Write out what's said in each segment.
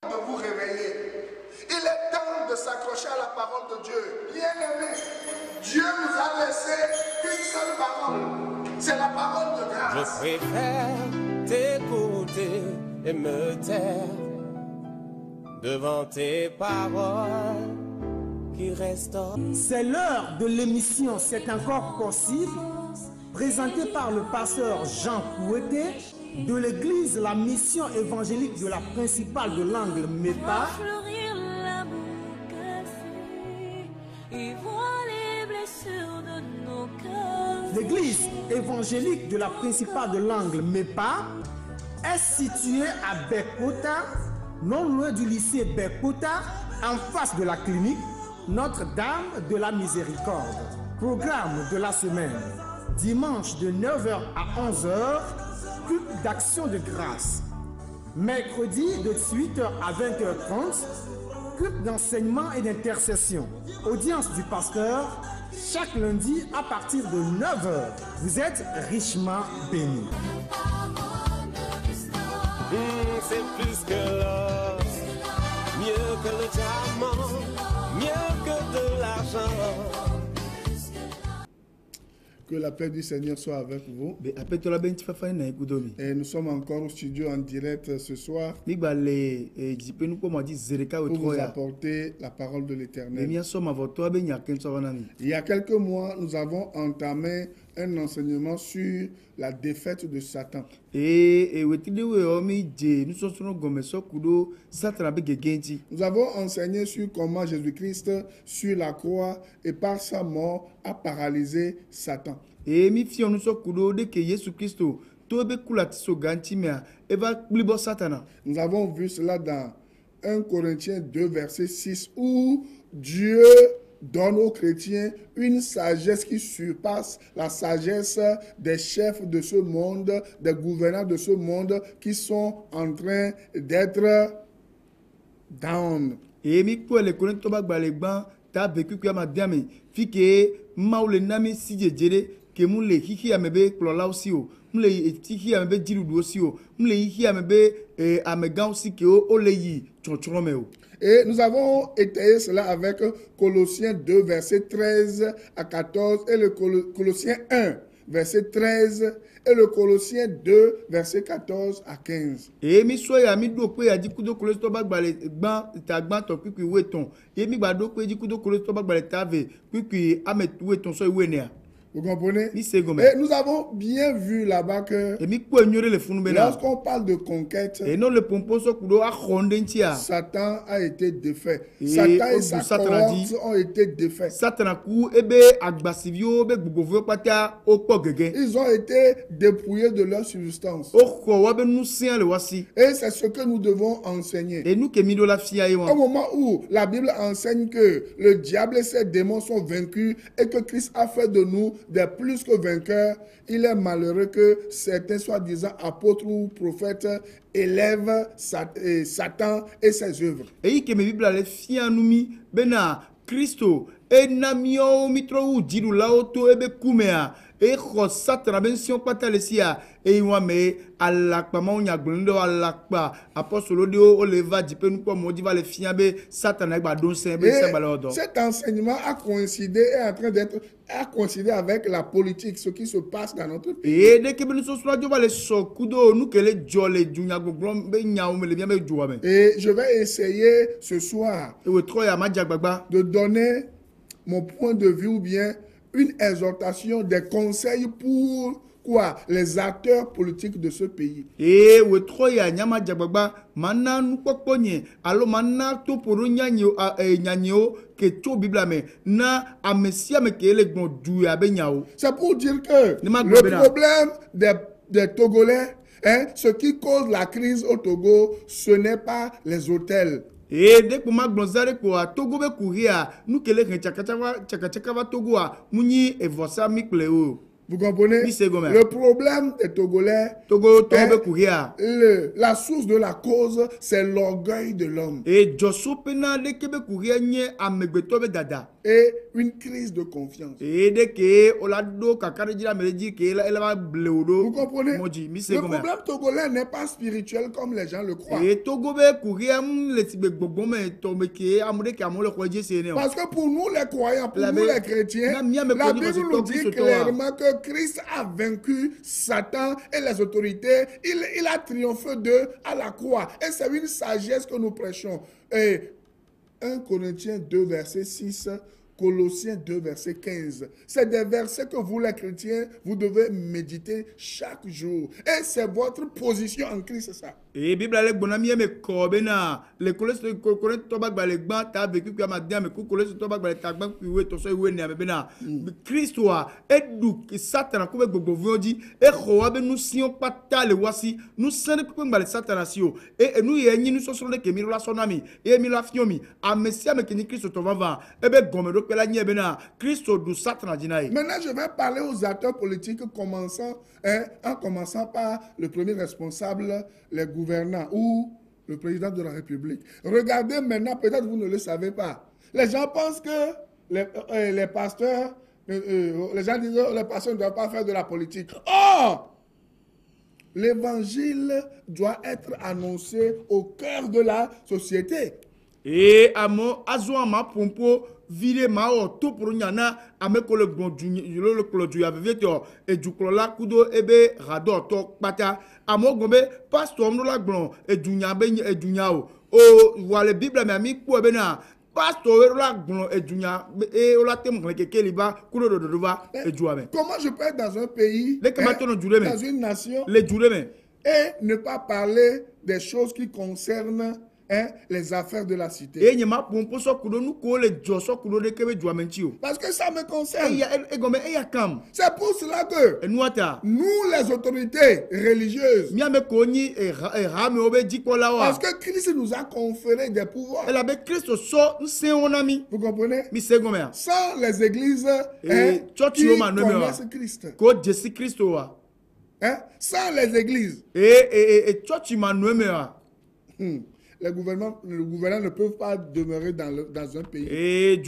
De vous réveiller. Il est temps de s'accrocher à la parole de Dieu. Bien-aimé, Dieu nous a laissé une seule parole. C'est la parole de grâce. Je préfère t'écouter et me taire devant tes paroles qui restaurent. C'est l'heure de l'émission C'est encore possible, présentée par le pasteur Jean Coueté de l'église La Mission évangélique de la principale de l'Angle MEPA. L'église évangélique de la principale de l'Angle MEPA est située à Bekota, non loin du lycée Bekota, en face de la clinique Notre-Dame de la Miséricorde. Programme de la semaine: dimanche de 9h à 11h, culte d'action de grâce. Mercredi de 18h à 20h30, culte d'enseignement et d'intercession. Audience du pasteur chaque lundi à partir de 9h. Vous êtes richement bénis. C'est plus que l'or, mieux que le diamant, mieux que de l'argent. Que la paix du Seigneur soit avec vous. Et nous sommes encore au studio en direct ce soir pour vous apporter la parole de l'Éternel. Il y a quelques mois, nous avons entamé un enseignement sur la défaite de Satan. Nous avons enseigné sur comment Jésus-Christ, sur la croix et par sa mort, a paralysé Satan. Nous avons vu cela dans 1 Corinthiens 2, verset 6, où Dieu donne aux chrétiens une sagesse qui surpasse la sagesse des chefs de ce monde, des gouvernants de ce monde qui sont en train d'être down. Et nous avons étayé cela avec Colossiens 2, verset 13 à 14 et le Colossiens 1, verset 13 et le Colossiens 2, verset 14 à 15. Vous comprenez? Et nous avons bien vu là-bas que lorsqu'on parle de conquête, Satan a été défait. Satan et sa cohorte ont été défaits. Ils ont été dépouillés de leur substance. Et c'est ce que nous devons enseigner. Au moment où la Bible enseigne que le diable et ses démons sont vaincus et que Christ a fait de nous des plus que vainqueurs, il est malheureux que certains soi-disant apôtres ou prophètes élèvent Satan et ses œuvres. Christo enamio mitro ujiru laoto ebe kumea eko satana bension patalesia eiwame alakpa maunya glundo alakpa apostolo de oleva dipenu kwa modi va le fiabe satana ba don se be se balodo. Cet enseignement a coïncidé avec la politique, ce qui se passe dans notre pays. Et dès que nous sommes sur va le sokudo nous que les jolé dunya goglom be nyaum le bien be jouame. Et je vais essayer ce soir de donner mon point de vue ou bien une exhortation, des conseils pour quoi les acteurs politiques de ce pays. Et we troya nyama jababa mana nu poponye alo mana to poro nyanyo nyanyo ke to bibla me na amesia me ke le gbon du ya be nyao. C'est pour dire que le problème des Togolais, ce qui cause la crise au Togo, ce n'est pas les hôtels. Et dès que ma glonzare ko a Togo be courir nous que les chakachaka va Togo a muni e vosa mi pleo. Vous comprenez? Le problème des Togolais, la source de la cause, c'est l'orgueil de l'homme. Et et une crise de confiance. Vous comprenez? Le problème togolais n'est pas spirituel comme les gens le croient. Parce que pour nous les croyants, pour nous les chrétiens, la Bible nous dit clairement que Christ a vaincu Satan et les autorités. Il a triomphé d'eux à la croix. Et c'est une sagesse que nous prêchons. Et 1 Corinthiens 2, verset 6, Colossiens 2, verset 15. C'est des versets que vous, les chrétiens, vous devez méditer chaque jour. Et c'est votre position en Christ, ça. Et Bible avec bonami me kobena le kolese kokore to bag bale gba ta vécu que ma dia me ku kolese to bag bale ta gba ku we to so we ne bena Christ wa edu Satan ko be gbogbo vodi e ko wa be nu sion pata le wasi nu sene ku bale Satan asio e nu ye nyi nu so so le ke mi la sonami e mi la fiomi a mesia me kini Christ to vava e be gomedo pe la nyi bena Christ du Satan dinaï. Maintenant je vais parler aux acteurs politiques en commençant par le premier responsable, les gouvernants ou le président de la République. Regardez maintenant, peut-être vous ne le savez pas. Les gens pensent que les pasteurs, les gens disent que les pasteurs ne doivent pas faire de la politique. Or, l'évangile doit être annoncé au cœur de la société. Et à mon azouama pompo vire mao tout pour nyana ameko le bon le clodu avait et du clola kudo ebe rado to pata amo gombe pastor no la glon et dunya be et dunya o wale bible mi ami ku ebe na pastor la glon et dunya e o la tem ke liba kudo do va et juame. Comment je peux être dans un pays, dans une nation, et ne pas parler des choses qui concernent les affaires de la cité? Parce que ça me concerne. C'est pour cela que nous, les autorités religieuses, parce que Christ nous a conféré des pouvoirs. Vous comprenez? Sans les églises qui connaissent Christ. Sans les églises. Les gouvernants ne peuvent pas demeurer dans un pays.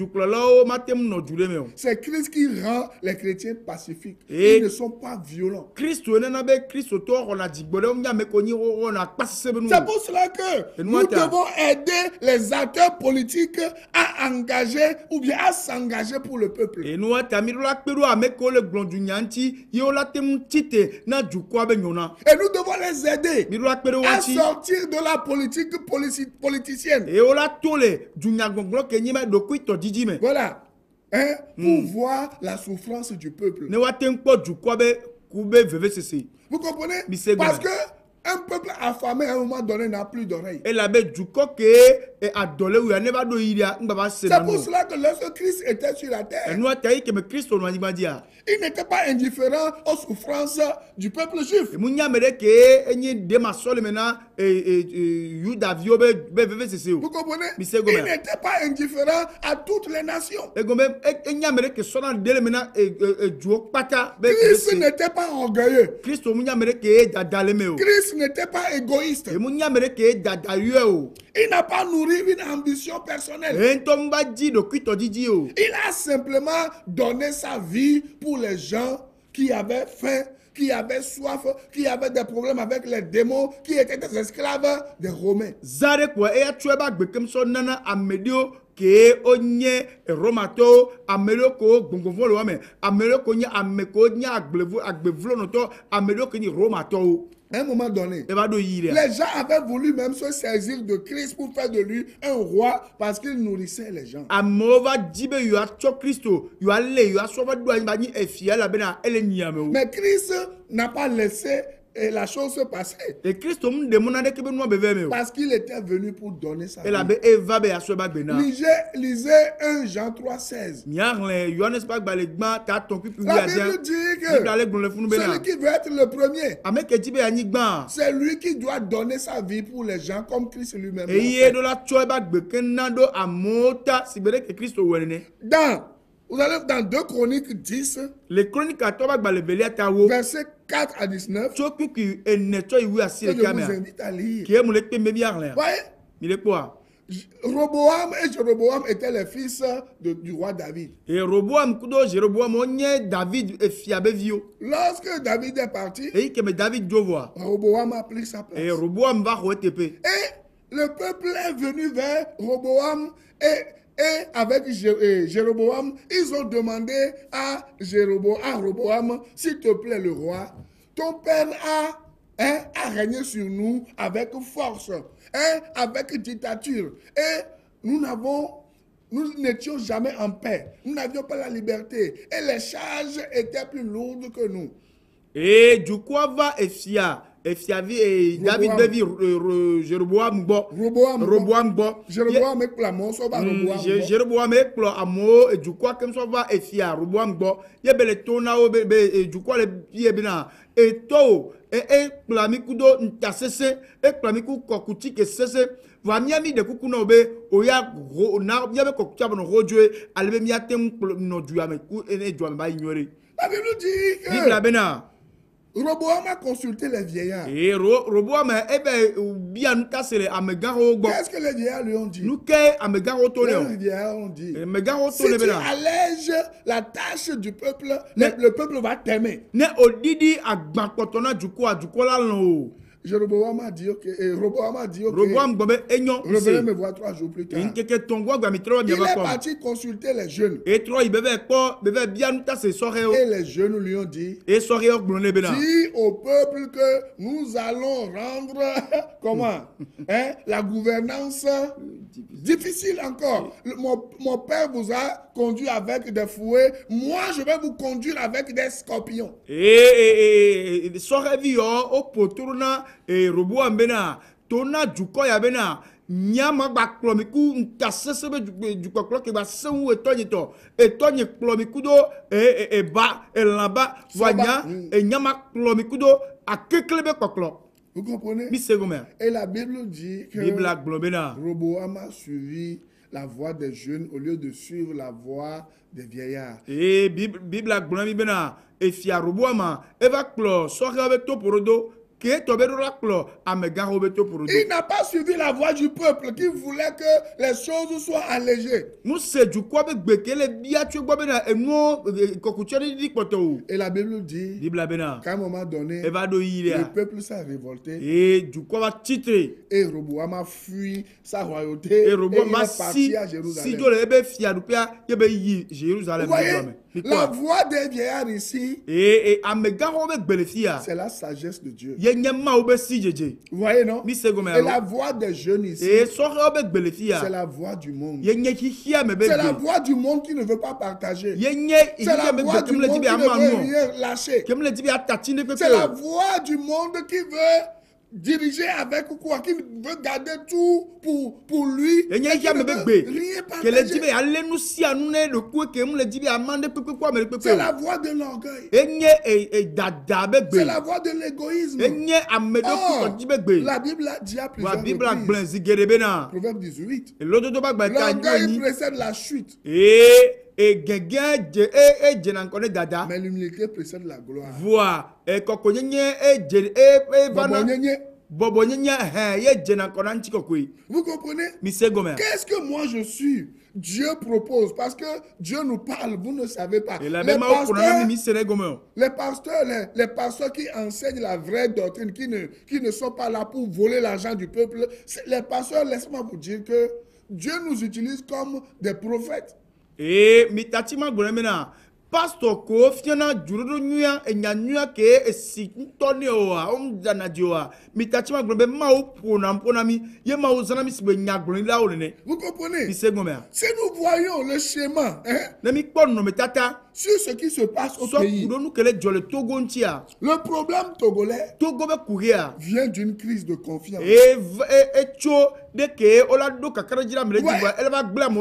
C'est Christ qui rend les chrétiens pacifiques. Ils ne sont pas violents. C'est pour cela que nous devons aider les acteurs politiques à engager ou bien à s'engager pour le peuple. Et nous devons les aider à sortir de la politique politicienne. Voilà. Pour voir la souffrance du peuple. Vous comprenez? Parce que un peuple affamé à un moment donné n'a plus d'oreilles. C'est pour cela que lorsque Christ était sur la terre, il n'était pas indifférent aux souffrances du peuple juif. Vous comprenez? Il n'était pas indifférent à toutes les nations. Christ n'était pas orgueilleux. Christ n'était pas égoïste. Il n'a pas nourri une ambition personnelle. Il a simplement donné sa vie pour les gens qui avaient faim, qui avaient soif, qui avaient des problèmes avec les démons, qui étaient des esclaves des Romains. Que onye romato ameloko gongonvolo wame ameloko nya ameko nya agbevlo noto ameloko ni romato. À un moment donné, les gens avaient voulu même se saisir de Christ pour faire de lui un roi parce qu'il nourrissait les gens. Mais Christ n'a pas laissé la chose se passait. Parce qu'il était venu pour donner sa vie. Lisez 1 Jean 3,16. La Bible dit que celui qui veut être le premier, c'est lui qui doit donner sa vie pour les gens comme Christ lui-même. Vous allez dans 2 Chroniques 10, les chroniques verset 4 à 19. Je vous invite à lire. Voyez? Roboam et Jéroboam étaient les fils du roi David. Et Roboam kudo Jéroboam onye David e fiabe vio. Lorsque David est parti, Et que me David dovoa. Roboam a pris sa place. Et Roboam va rotepe. Et le peuple est venu vers Roboam et avec Jéroboam, ils ont demandé à Roboam, s'il te plaît le roi, ton père a régné sur nous avec force, avec dictature. Et nous n'étions jamais en paix. Nous n'avions pas la liberté. Et les charges étaient plus lourdes que nous. Et du coup, va Efia et David bevi Jéroboam bo. Roboam bo. Jéroboam est clamant, ça va Roboam. Jéroboam est clamant et du coup, comme ça va Efia, Roboam bo. Yebele tona et du coup, le pied bina. Et to, et clamikudo ntasese, et clamiku kokuti que cesse. Va miami de kuku no be, oya na yabe kokuti abono rojue, alebe miatem no duame ku ene duame ba ignorer. La Bible dit que Bible abena. Roboam a consulté les vieillards. Et Roboam bien nous casser amegaro gbo. Qu'est-ce que les vieillards lui ont dit? Nous que amegaro toné. Les vieillards ont dit. Amegaro Si toné tu bena. allèges la tâche du peuple, le peuple va t'aimer. Ne odidi agbakotona juko la lo. Jéroboam a dit ok. Roboam a dit ok. Roboam gbe enyon. Revenez me voir 3 jours plus tard. Nkeke tongo gba mitro Il bien est comme. parti consulter les jeunes. Et trop il bebe bien nous tasser soreo. Et les jeunes lui ont dit, Et soreo glone bena. dis au peuple que nous allons rendre comment la gouvernance difficile encore. Mon père vous a conduit avec des fouets. Moi, je vais vous conduire avec des scorpions. Et sorevio o poturna et Roboam bena. Tona juko ya bena. Nyama ba klomiku ntasese be du koklo ke ba sewu etonye klomiku do e ba e lamba wanya e nyama klomiku do akeklebe koklo. Vous comprenez? Mi segomer. Et la Bible dit que Bible globena. Roboam a suivi la voie des jeunes au lieu de suivre la voie des vieillards. Et Bible globena bena e fia Roboam e va klo so avec to porodo. Il n'a pas suivi la voie du peuple qui voulait que les choses soient allégées. Et la Bible dit qu'à un moment donné, le peuple s'est révolté. Et Roboam a fui sa royauté. Et il est parti à Jérusalem. Vous voyez, la voie des vieillards ici, c'est la sagesse de Dieu. Vous voyez, non? Et la voix des jeunes ici, c'est la voix du monde. C'est la voix du monde qui ne veut pas partager. C'est la voix du monde qui ne veut rien lâcher. C'est la voix du monde qui veut diriger avec quoi, qui veut garder tout pour lui. Et qui ne veut rien partager. C'est la voix de l'orgueil. C'est la voix de l'égoïsme. La Bible a dit à plusieurs reprises. Proverbe 18. L'orgueil précède la chute. Mais l'humilité précède la gloire. Vous comprenez? Qu'est-ce que moi je suis? Dieu propose, parce que Dieu nous parle, vous ne savez pas. Les pasteurs qui enseignent la vraie doctrine, qui ne sont pas là pour voler l'argent du peuple, les pasteurs, laissez-moi vous dire que Dieu nous utilise comme des prophètes. Et mitatima goulemena pastor ko fiana jurudo nyua enyanyua ke esitone oa omdana dioa mitatima glombe mau pona mi ye mau zana mi sibe nyagulin la olene. Vous comprenez? Si nous voyons le schéma sur ce qui se passe au pays, le problème togolais vient d'une crise de confiance.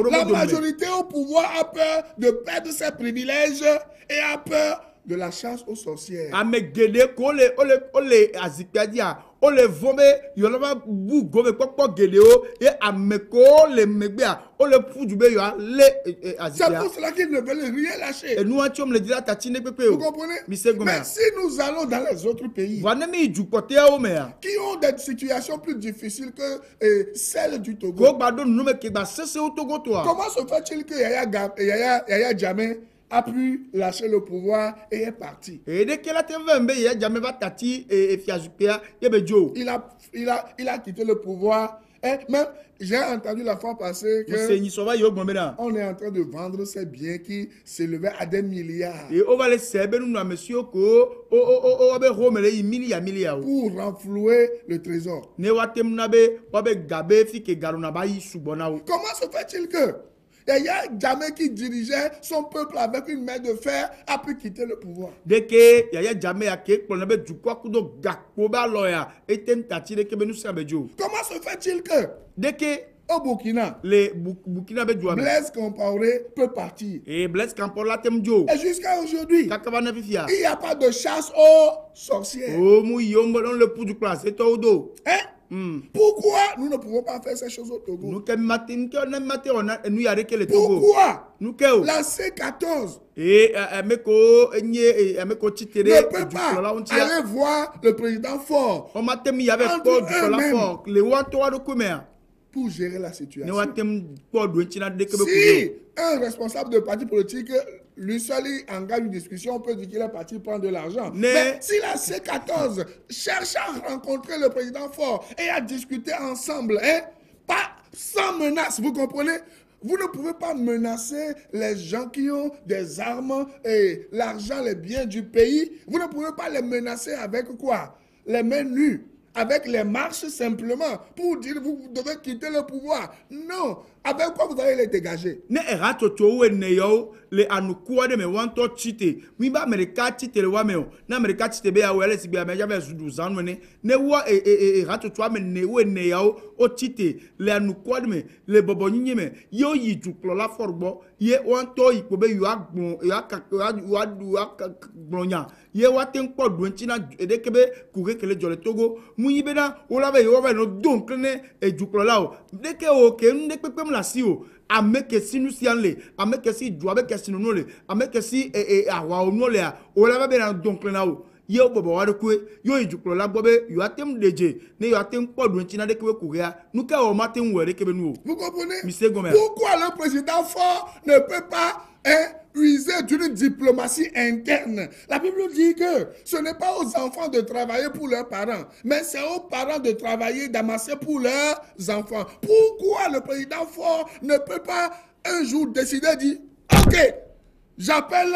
La majorité au pouvoir a peur de perdre ses privilèges et a peur de la chasse aux sorcières. o le vombe yo la bu gobe pokpo gele o et ameko le megbea o le pujube yo le c'est pour cela qu'ils ne veulent rien lâcher. Et nous antiom le dira tatine pepe. Vous comprenez? Mais si nous allons dans les autres pays qui ont des situations plus difficiles que celles du Togo, comment se fait-il que Yaya Jammeh a pu lâcher le pouvoir et est parti? Il a quitté le pouvoir. Et même, j'ai entendu la fois passée que on est en train de vendre ces biens qui s'élevaient à des milliards pour renflouer le trésor. Comment se fait-il que Yaya Jammeh qui dirigeait son peuple avec une main de fer a pu quitter le pouvoir? Comment se fait-il que au Burkina, Blaise Compaoré peut partir? Et jusqu'à aujourd'hui, il n'y a pas de chasse aux sorcières. Hein? Pourquoi nous ne pouvons pas faire ces choses au Togo? Pourquoi la C14 ne peut pas aller voir le président Faure pour gérer la situation? Si un responsable de parti politique, lui seul, il engage une discussion, on peut dire qu'il est parti prendre de l'argent. Mais si la C14 cherche à rencontrer le président Faure et à discuter ensemble, hein, pas sans menace, vous comprenez? Vous ne pouvez pas menacer les gens qui ont des armes et l'argent, les biens du pays. Vous ne pouvez pas les menacer avec quoi? Les mains nues, avec les marches simplement, pour dire vous devez quitter le pouvoir. Non. Avec quoi vous allez les dégager? Ne eratoto we ne yo le anukuwa de me wanto chite. Mi ba Amerika chite le wa me o. Na Amerika chite be ya we le sigbe me ja be zudu zanu ne wa eratoto me ne we ne yo o chite le anukuwa de me le bobo nyinyi me yo yi duklo la forbo ye wanto ipo be yo agbon yo agbonya ye waten po du ntina edekebe kugekele jole Togo mu yibe na o la be yo be no donc ne eduklo la o deke o ke ndepepe la si o ameke si nous sianle ameke si du avec si nous le ameke si awa onu le o la be na donc na o ye o bobo wa de ku yo ejuklo la bobe yo atem deje ne yo atem podu ntina de kwe kuria nu ka o matem were kebe nu o. Vous comprenez? Pourquoi le président Faure ne peut pas user d'une diplomatie interne? La Bible dit que ce n'est pas aux enfants de travailler pour leurs parents, mais c'est aux parents de travailler, d'amasser pour leurs enfants. Pourquoi le président Faure ne peut pas un jour décider, dire, ok, j'appelle,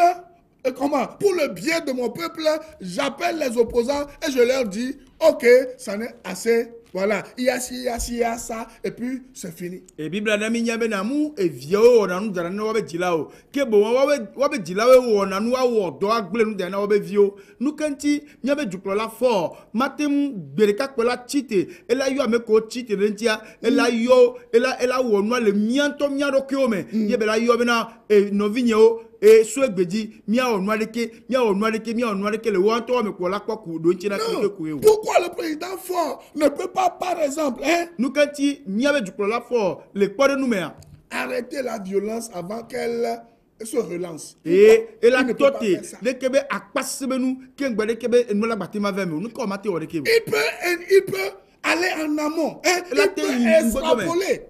comment, pour le bien de mon peuple, j'appelle les opposants et je leur dis, ok, ça n'est assez. Voilà, il y a ci, il y a ça, et puis c'est fini. Et Bible a mis Niabe Namou, et Vio, on a nous dans le Dilao. Kebo, Wabe Dilao, on a nous à doa glenu dans le Vio. Nous canti, Niabe Dupla fort, Matem Bereka Kola Chite, et là, you a meko Chite Rentia, et là, yo, et là, où on a le mianto miaro Kiome, Yabela Yobena, et Novigno. Et soit dit, mia on noir le wanto me kola kwa kudo ntina kuyo. Pourquoi le président Faure ne peut pas, par exemple, hein? Nous kanti miabe du la fort le quoi de nous arrêter la violence avant qu'elle se relance. Et la toté de kebe akpasse nous kengba de kebe nous la batima vers nous ko maté o de kebe. Il peut aller en amont, hein? Il peut extrapoler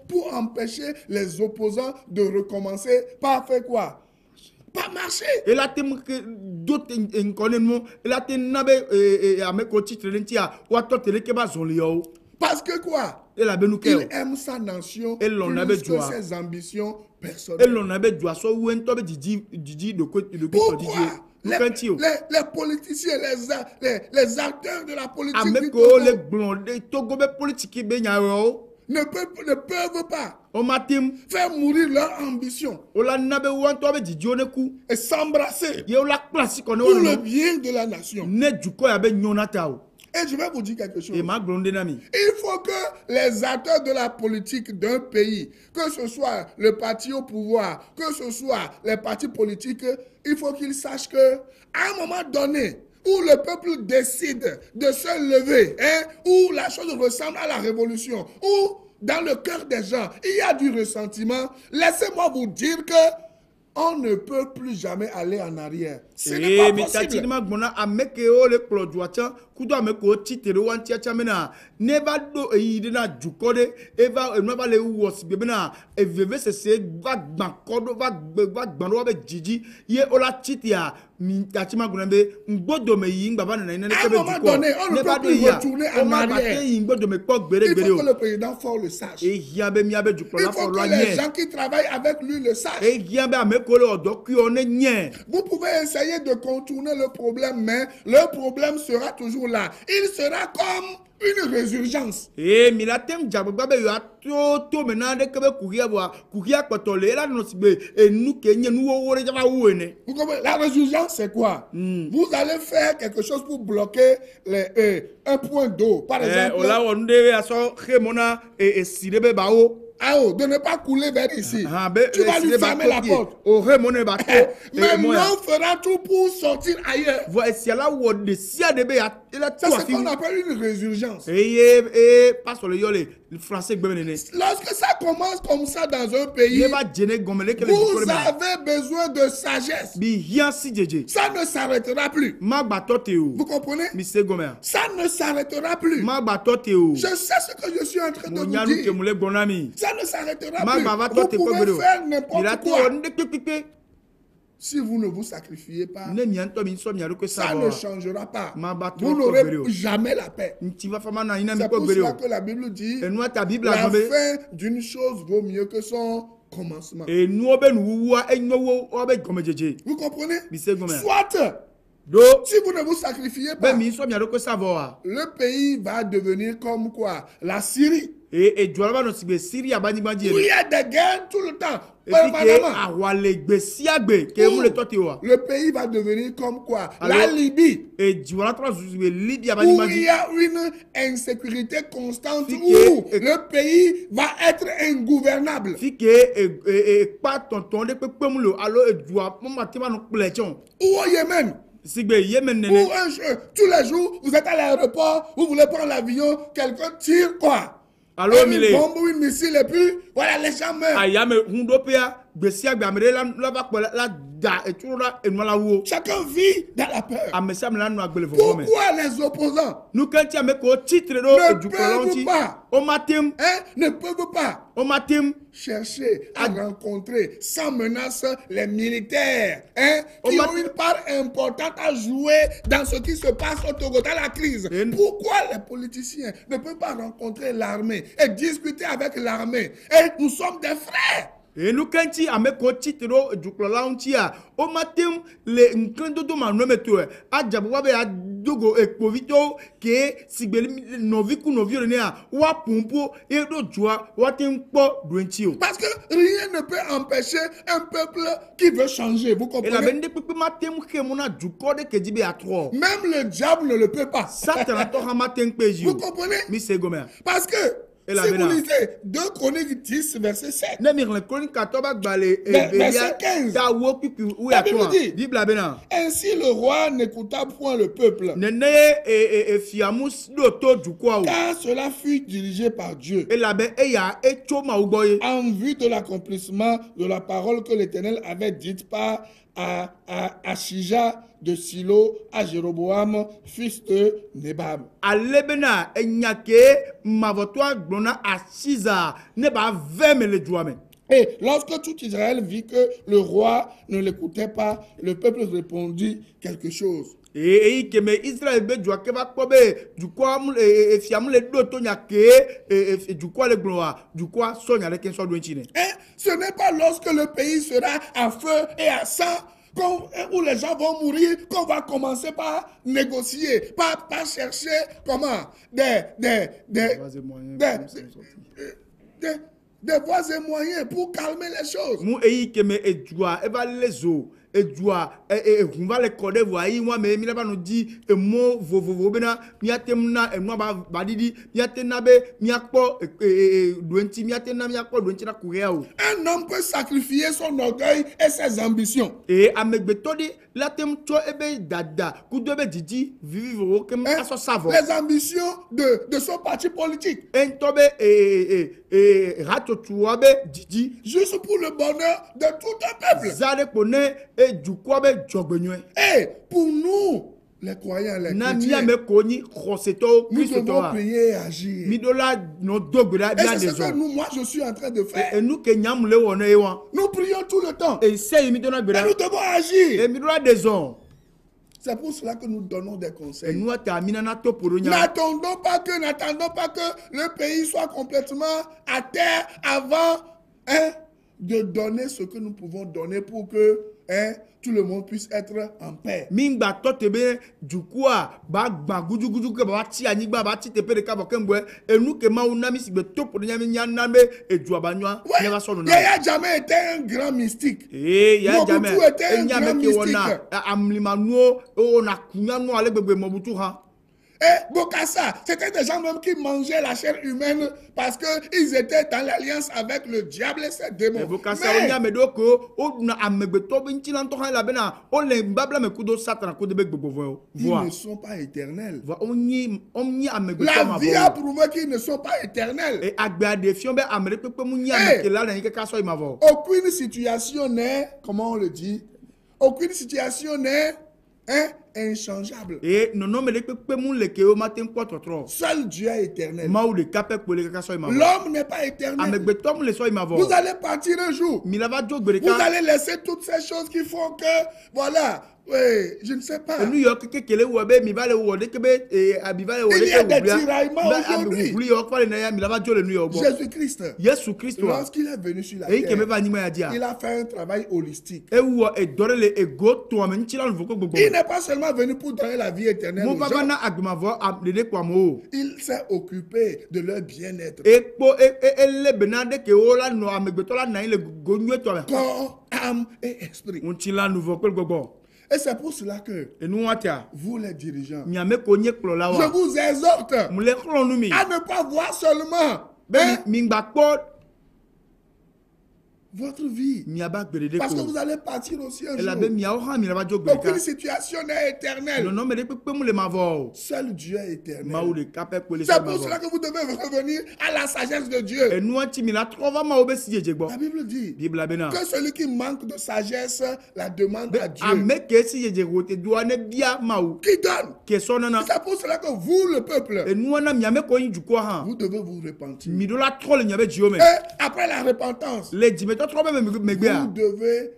pour empêcher les opposants de recommencer par faire quoi? Pas marcher. Et là, d'autres inconnument, et là, parce que quoi? Il aime sa nation plus que ses ambitions personnelles. Pourquoi? Les politiciens, les acteurs de la politique du Togo ne peuvent pas faire mourir leur ambition et s'embrasser pour le bien de la nation. Et je vais vous dire quelque chose. Il faut que les acteurs de la politique d'un pays, que ce soit le parti au pouvoir, que ce soit les partis politiques, il faut qu'ils sachent que à un moment donné, où le peuple décide de se lever, hein, où la chose ressemble à la révolution, où dans le cœur des gens, il y a du ressentiment, laissez-moi vous dire que on ne peut plus jamais aller en arrière. Ce n'est pas possible. À un moment donné, on ne peut plus retourner en arrière. Il faut que le président fort le sache. Il faut que les gens qui travaillent avec lui le sachent. Vous pouvez essayer de contourner le problème, mais le problème sera toujours là. Il sera comme une résurgence. Vous comprenez? La résurgence, c'est quoi? Vous allez faire quelque chose pour bloquer un point d'eau, par exemple. De ne pas couler vers ici. Tu vas lui fermer la porte. Mais l'homme fera tout pour sortir ailleurs. C'est ce qu'on appelle une résurgence. Lorsque ça commence comme ça dans un pays, vous avez besoin de sagesse. Ça ne s'arrêtera plus. Vous comprenez? Ça ne s'arrêtera plus. Je sais ce que je suis en train de vous dire. Ça ne s'arrêtera plus. Vous pouvez faire n'importe quoi. Si vous ne vous sacrifiez pas, ça ne changera pas. Vous n'aurez jamais la paix. C'est pour cela que la Bible dit la fin d'une chose vaut mieux que son commencement. Vous comprenez? Soit si vous ne vous sacrifiez pas, le pays va devenir comme quoi? La Syrie. Où il y a des guerres tout le temps. Le pays va devenir comme quoi? La Libye. Où il y a une insécurité constante, où le pays va être ingouvernable. Ou au Yémen. Tous les jours, vous êtes à l'aéroport, vous voulez prendre l'avion, quelqu'un tire quoi? Une bombe ou une missile et puis voilà, les gens meurent. Chacun vit dans la peur. Pourquoi les opposants ne peuvent pas chercher à rencontrer sans menace les militaires qui ont une part importante à jouer dans ce qui se passe au Togo, dans la crise? Pourquoi les politiciens ne peuvent pas rencontrer l'armée et discuter avec l'armée? Et nous sommes des frères. Et nous quand il ameko titro du clolantia au matin les nkandodo manometo a jabuwa be adogo ekpovito ke sigbeli noviku noviolenia wa pompo et do joie wa tempo duentio. Parce que rien ne peut empêcher un peuple qui veut changer, vous comprenez? Même le diable ne le peut pas. Vous comprenez? Parce que si vous lisez 2 Chroniques 10, verset 7, verset 15, la Bible dit, ainsi le roi n'écouta point le peuple, car cela fut dirigé par Dieu, en vue de l'accomplissement de la parole que l'Éternel avait dite par Achija de Silo à Jéroboam, fils de Nebab. Et lorsque tout Israël vit que le roi ne l'écoutait pas, le peuple répondit quelque chose. Ce n'est pas lorsque le pays sera à feu et à sang, où les gens vont mourir, qu'on va commencer par négocier, par chercher comment des voies et moyens pour calmer les choses. et joie et on va les coder voyer moi mais mi ba no di e mo vovovo bena mi atemna e no ba didi mi atenabe mi akpo doenti mi atena mi akpo doenti na courir o. Un homme peut sacrifier son orgueil et ses ambitions. Et amegbetodi la tem to ebe dada ku do be didi vivre comme aso savon. Les ambitions de son parti politique. En tobe rato tuabe didi juste pour le bonheur de tout un peuple. Zade kone e jukwabe jogbenwe. Et pour nous les croyants, les chrétiens, nous devons prier et agir. Et c'est ce que moi je suis en train de faire. Nous prions tout le temps. Et nous devons agir. C'est pour cela que nous donnons des conseils. N'attendons pas que le pays soit complètement à terre avant de donner ce que nous pouvons donner pour que tout le monde puisse être en paix. Mingba totebe jukua ba guju guju ke ba ti anigba ba ti tepe de ka bokembwe et nous que ma unami si be topo de nyame nyaname et juabanwa ne va sonu na. Il a jamais été un grand mystique. Il a jamais été un grand mystique. Amlimanuo o na kunyanu ale gbegbe mobutu ha. Et Bokassa, c'était des gens même qui mangeaient la chair humaine parce qu'ils étaient dans l'alliance avec le diable et ses démons. Ils ne sont pas éternels. La vie a prouvé qu'ils ne sont pas éternels. Aucune situation n'est, comment on le dit, aucune situation n'est inchangeable. Seul Dieu est éternel. L'homme n'est pas éternel. Vous allez partir un jour. Vous allez laisser toutes ces choses qui font que, voilà, oui, je ne sais pas. Il y a des tiraillements aujourd'hui. Jésus-Christ, lorsqu'il est venu sur la terre, il a fait un travail holistique. Il n'est pas seulement venu pour donner la vie éternelle aux gens. Il s'est occupé de leur bien-être. Corps, âme et esprit. Et c'est pour cela que vous les dirigeants, je vous exhorte à ne pas voir seulement votre vie. Parce que vous allez partir aussi un jour. Aucune situation n'est éternelle. Seul Dieu est éternel. C'est pour cela que vous devez revenir à la sagesse de Dieu. La Bible dit que celui qui manque de sagesse la demande à Dieu. Qui donne. C'est pour cela que vous, le peuple, vous devez vous repentir. Et après la repentance, vous devez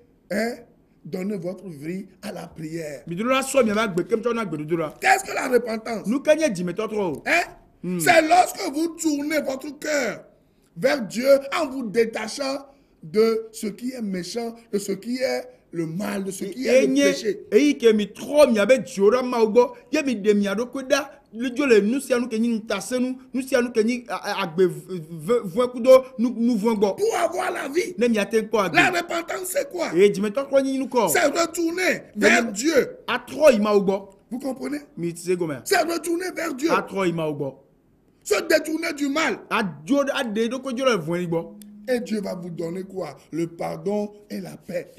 donner votre vie à la prière. Qu'est-ce que la repentance? C'est lorsque vous tournez votre cœur vers Dieu en vous détachant de ce qui est méchant, de ce qui est le mal, de ce qui est le péché. Pour avoir la vie, la repentance c'est quoi? C'est retourner vers Dieu. Vous comprenez? C'est retourner vers Dieu. Se détourner du mal. Et Dieu va vous donner quoi? Le pardon et la paix.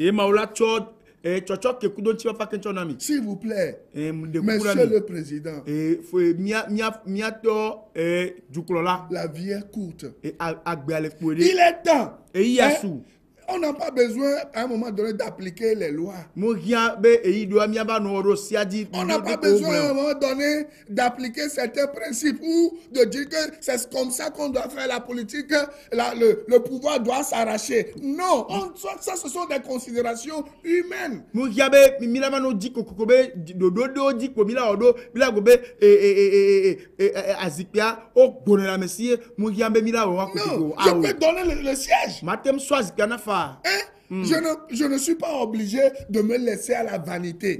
S'il vous plaît, Monsieur le Président, la vie est courte. Il est temps. On n'a pas besoin à un moment donné d'appliquer les lois. On n'a pas besoin à un moment donné d'appliquer certains principes ou de dire que c'est comme ça qu'on doit faire la politique, le pouvoir doit s'arracher. Non, ça ce sont des considérations humaines. Non, je peux donner le siège. Je ne suis pas obligé de me laisser à la vanité.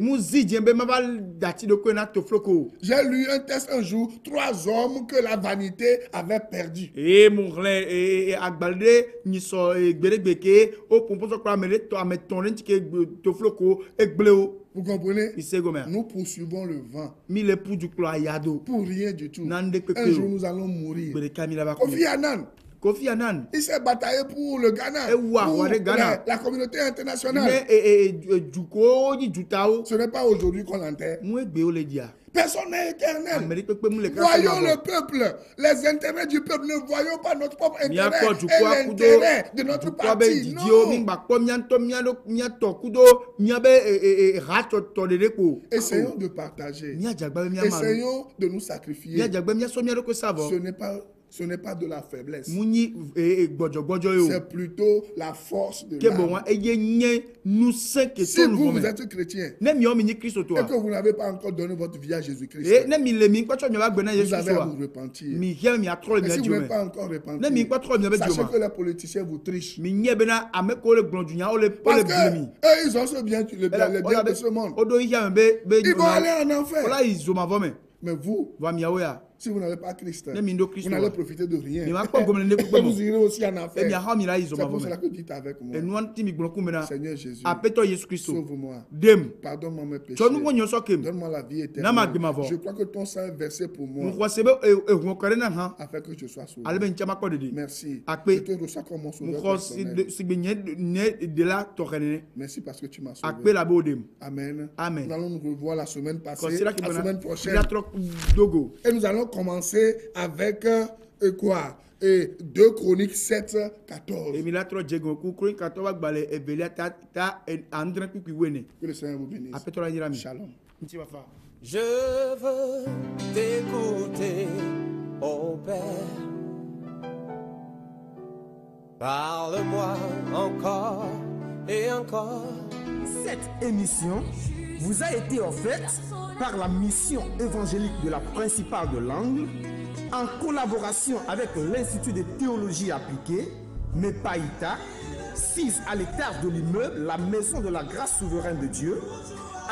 J'ai lu un texte un jour, 3 hommes que la vanité avait perdu. Vous comprenez? Nous poursuivons le vent. Pour rien du tout. Un jour, nous allons mourir. Kofi Annan, il s'est bataillé pour le Ghana, pour la communauté internationale. Ce n'est pas aujourd'hui qu'on l'enterre. Personne n'est éternel. Voyons le peuple, les intérêts du peuple. Ne voyons pas notre propre intérêt et l'intérêt de notre parti. Non. Essayons de partager. Essayons de nous sacrifier. Ce n'est pas de la faiblesse. C'est plutôt la force de l'âme. Si vous êtes chrétien et que vous n'avez pas encore donné votre vie à Jésus-Christ, vous avez à vous repentir. Mais si vous n'êtes pas encore repenti, sachez que les politiciens vous trichent. Parce qu'eux, ils ont ce bien, le bien de ce monde. Ils vont aller en enfer. Mais vous, si vous n'avez pas Christ, vous n'allez profiter de rien. Vous irez aussi en enfer. C'est pour cela que dites avec moi: Seigneur Jésus, sauve-moi. Pardonne-moi mes péchés. Donne-moi la vie éternelle. Je crois que ton sang est versé pour moi afin que je sois sauvé. Merci. Je te reçois comme mon sauveur personnel. Merci parce que tu m'as sauvé. Amen. Nous allons nous revoir la semaine passée, la semaine prochaine. Et nous allons commencer avec quoi? 2 Chroniques 7, 14. Que le Seigneur vous bénisse. Shalom. Je veux t'écouter, ô Père. Parle-moi encore et encore. Cette émission vous a été offerte par la mission évangélique de la Principale de l'Angle en collaboration avec l'Institut de théologie appliquée, MEPAITA, 6 à l'étage de l'immeuble La Maison de la Grâce Souveraine de Dieu,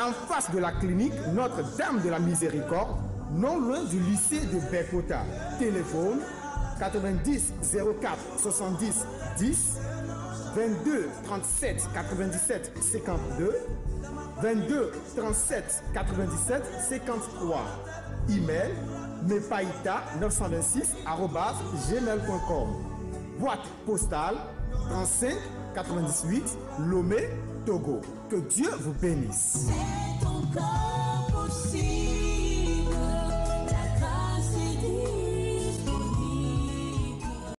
en face de la clinique Notre-Dame de la Miséricorde, non loin du lycée de Bekota. Téléphone 90 04 70 10 22 37 97 52 22 37 97 53. Email mepaïta926@gmail.com. Boîte postale 35 98 Lomé, Togo. Que Dieu vous bénisse.